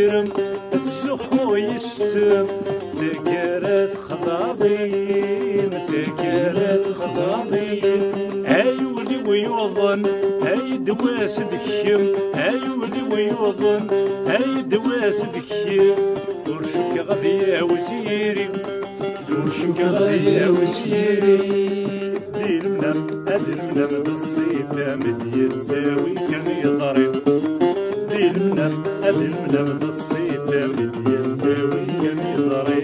يرم تسخو يسم تكرت خضابين تكرت خضابين ايولي ويوضن اي دواس دكيم ايولي ويوضن اي دواس دكيم ورشك غضيا وسيري ورشك غضيا وسيري ذي المنام ادي المنام بالصيفة مدين زاوي كان يزري ذي المنام ادي المنام بالصيفة مدين زاوي كان يزري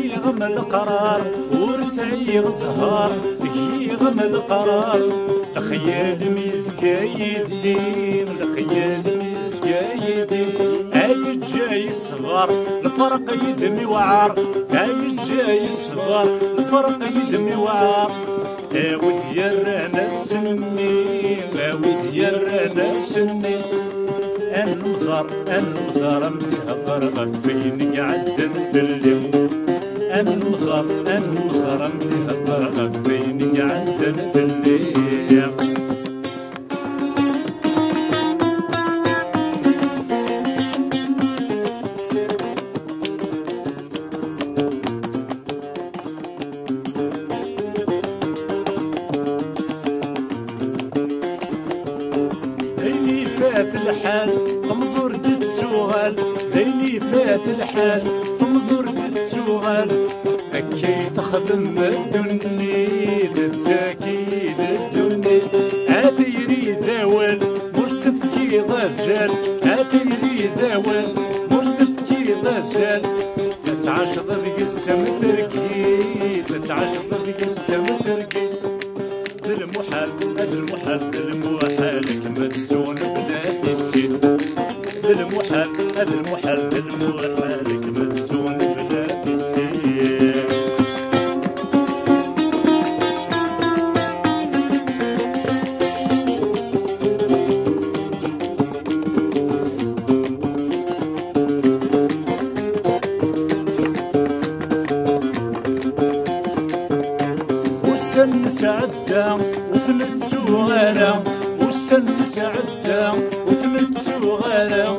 يغم القرار ورسعي زهار يغم القرار الخيال ميزكا يدين الخيال ميزكا يدين اي جاي الصغار الفرق يدمي وعار اي جاي الصغار الفرق يدمي وعار اوي ديالنا السني اوي ديالنا السني المزار متهضر غفين قعدن في الليل المزار متهضر غفين قعدن في الليل ليلي فات الحال انظر تتسوغل ليلي فات الحال انظر تتسوغل اكي تخدم الدنيا تتساكي الدنيا هذا يريد اول مش تفكي غزال هذا يريد اول مش تفكي غزال تتعشق ذيك السم تركي تتعشق ذيك السم تركي المحال المحال كما تزون بلاد السين المحال كما تزون بلاد السين والسن تعدى وثمت سوغالا والسن تعدى وثمت سوغالا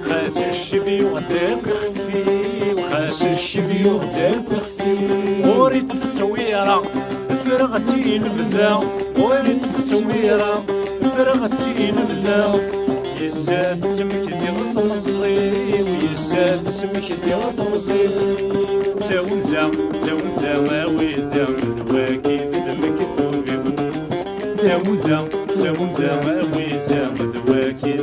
خاس الشبي وغداك خفي وخاس الشبي وغداك خفي وريت التصويرة فرغتي البدا وريت التصويرة فرغتي البدا يساد سمك دي غطمصي ويساد سمك دي غطمصي تاونزا ويزا مدواكي تاونزا ويزا مدواكي